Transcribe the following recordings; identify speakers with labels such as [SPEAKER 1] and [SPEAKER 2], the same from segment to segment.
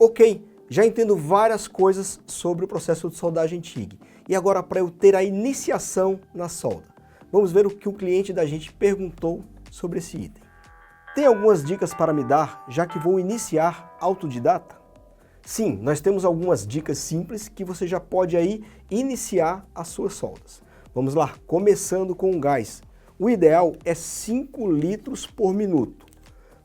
[SPEAKER 1] Ok, já entendo várias coisas sobre o processo de soldagem TIG. E agora para eu ter a iniciação na solda. Vamos ver o que o cliente da gente perguntou sobre esse item. Tem algumas dicas para me dar, já que vou iniciar autodidata? Sim, nós temos algumas dicas simples que você já pode aí iniciar as suas soldas. Vamos lá, começando com o gás. O ideal é 5 litros por minuto.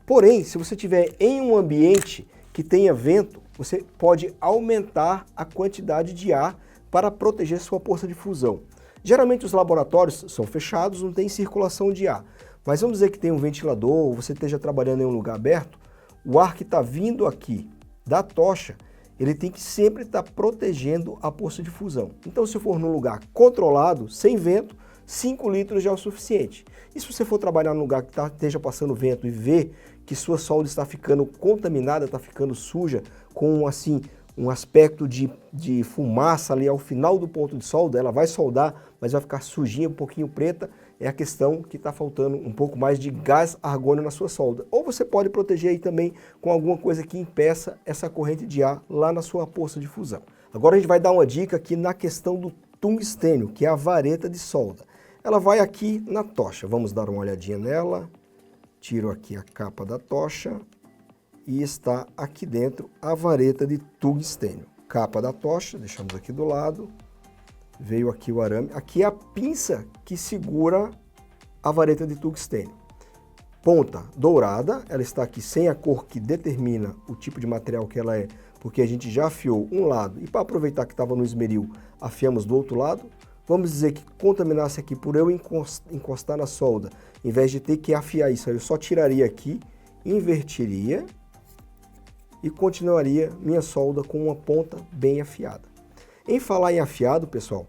[SPEAKER 1] Porém, se você estiver em um ambiente que tenha vento, você pode aumentar a quantidade de ar para proteger sua poça de fusão. Geralmente os laboratórios são fechados, não tem circulação de ar. Mas vamos dizer que tem um ventilador, ou você esteja trabalhando em um lugar aberto, o ar que está vindo aqui da tocha, ele tem que sempre estar protegendo a poça de fusão. Então se for num lugar controlado, sem vento, 5 litros já é o suficiente. E se você for trabalhar num lugar que esteja passando vento e ver que sua solda está ficando contaminada, está ficando suja, com assim um aspecto de fumaça ali ao final do ponto de solda, ela vai soldar, mas vai ficar sujinha, um pouquinho preta, é a questão que está faltando um pouco mais de gás argônio na sua solda. Ou você pode proteger aí também com alguma coisa que impeça essa corrente de ar lá na sua poça de fusão. Agora a gente vai dar uma dica aqui na questão do tungstênio, que é a vareta de solda. Ela vai aqui na tocha, vamos dar uma olhadinha nela, tiro aqui a capa da tocha e está aqui dentro a vareta de tungstênio. Capa da tocha, deixamos aqui do lado, veio aqui o arame, aqui é a pinça que segura a vareta de tungstênio. Ponta dourada, ela está aqui sem a cor que determina o tipo de material que ela é, porque a gente já afiou um lado e para aproveitar que estava no esmeril, afiamos do outro lado. Vamos dizer que contaminasse aqui por eu encostar na solda, em vez de ter que afiar isso, eu só tiraria aqui, invertiria e continuaria minha solda com uma ponta bem afiada. Em falar em afiado, pessoal,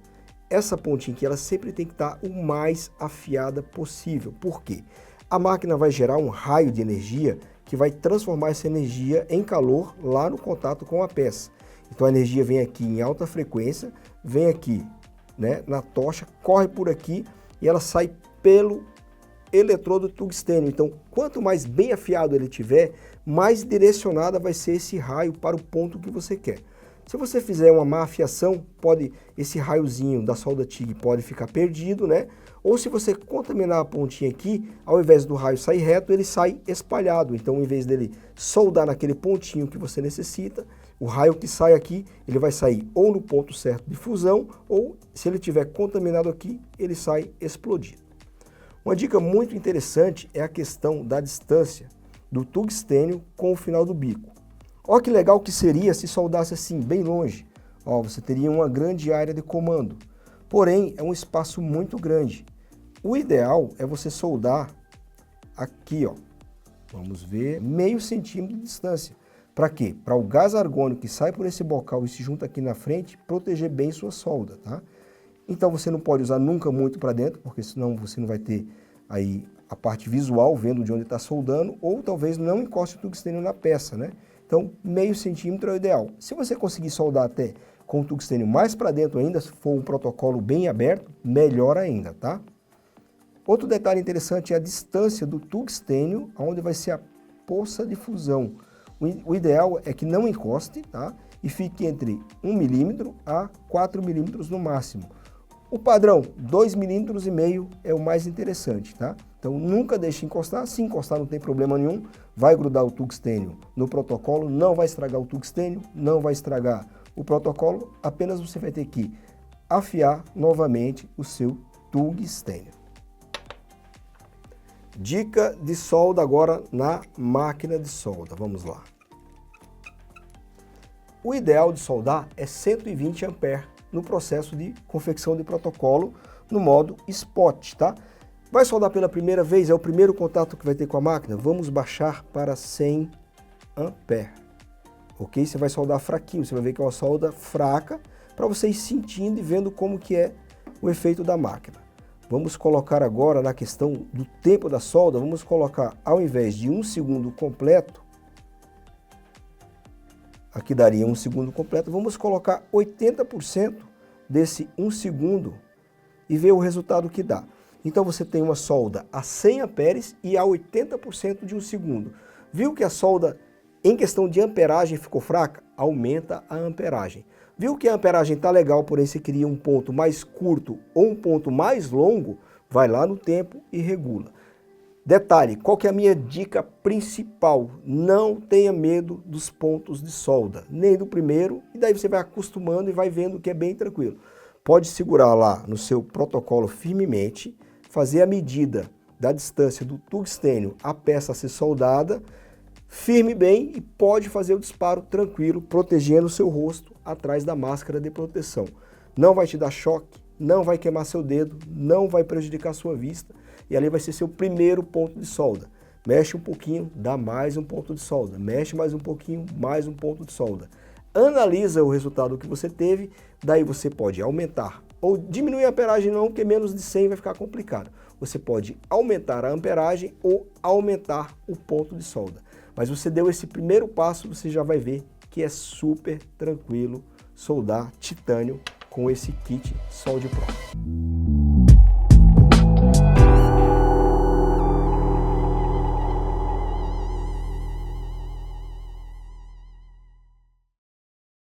[SPEAKER 1] essa pontinha aqui ela sempre tem que estar o mais afiada possível. Por quê? A máquina vai gerar um raio de energia que vai transformar essa energia em calor lá no contato com a peça. Então a energia vem aqui em alta frequência, vem aqui, né, na tocha, corre por aqui e ela sai pelo eletrodo tungstênio. Então, quanto mais bem afiado ele tiver, mais direcionada vai ser esse raio para o ponto que você quer. Se você fizer uma má afiação, esse raiozinho da solda TIG pode ficar perdido, né? Ou se você contaminar a pontinha aqui, ao invés do raio sair reto, ele sai espalhado. Então, em vez dele soldar naquele pontinho que você necessita, o raio que sai aqui, ele vai sair ou no ponto certo de fusão, ou se ele estiver contaminado aqui, ele sai explodido. Uma dica muito interessante é a questão da distância do tungstênio com o final do bico. Olha que legal que seria se soldasse assim, bem longe. Ó, você teria uma grande área de comando. Porém, é um espaço muito grande. O ideal é você soldar aqui, ó. Vamos ver, meio centímetro de distância. Para quê? Para o gás argônico que sai por esse bocal e se junta aqui na frente, proteger bem sua solda, tá? Então você não pode usar nunca muito para dentro, porque senão você não vai ter aí a parte visual, vendo de onde está soldando, ou talvez não encoste o tungstênio na peça, né? Então, meio centímetro é o ideal. Se você conseguir soldar até com o tungstênio mais para dentro ainda, se for um protocolo bem aberto, melhor ainda, tá? Outro detalhe interessante é a distância do tungstênio, onde vai ser a poça de fusão. O ideal é que não encoste, tá? E fique entre 1 milímetro a 4 milímetros no máximo. O padrão, 2,5 milímetros é o mais interessante, tá? Então nunca deixe encostar, se encostar não tem problema nenhum, vai grudar o tungstênio no protocolo, não vai estragar o tungstênio, não vai estragar o protocolo, apenas você vai ter que afiar novamente o seu tungstênio. Dica de solda agora na máquina de solda, vamos lá. O ideal de soldar é 120 A no processo de confecção de protocolo no modo spot, tá? Vai soldar pela primeira vez, é o primeiro contato que vai ter com a máquina, vamos baixar para 100 A. Ok? Você vai soldar fraquinho, você vai ver que é uma solda fraca, para você ir sentindo e vendo como que é o efeito da máquina. Vamos colocar agora na questão do tempo da solda, vamos colocar ao invés de 1 segundo completo, aqui daria 1 segundo completo, vamos colocar 80% desse 1 segundo e ver o resultado que dá. Então você tem uma solda a 100 amperes e a 80% de 1 segundo. Viu que a solda Em questão de amperagem ficou fraca? Aumenta a amperagem. Viu que a amperagem está legal, porém você queria um ponto mais curto ou um ponto mais longo? Vai lá no tempo e regula. Detalhe, qual que é a minha dica principal? Não tenha medo dos pontos de solda, nem do primeiro, e daí você vai acostumando e vai vendo que é bem tranquilo. Pode segurar lá no seu protocolo firmemente, fazer a medida da distância do tungstênio à peça a ser soldada, firme bem e pode fazer o disparo tranquilo, protegendo o seu rosto atrás da máscara de proteção. Não vai te dar choque, não vai queimar seu dedo, não vai prejudicar a sua vista e ali vai ser seu primeiro ponto de solda. Mexe um pouquinho, dá mais um ponto de solda. Mexe mais um pouquinho, mais um ponto de solda. Analisa o resultado que você teve, daí você pode aumentar ou diminuir a amperagem não, porque menos de 100 vai ficar complicado. Você pode aumentar a amperagem ou aumentar o ponto de solda. Mas você deu esse primeiro passo, você já vai ver que é super tranquilo soldar titânio com esse kit Solde Pro.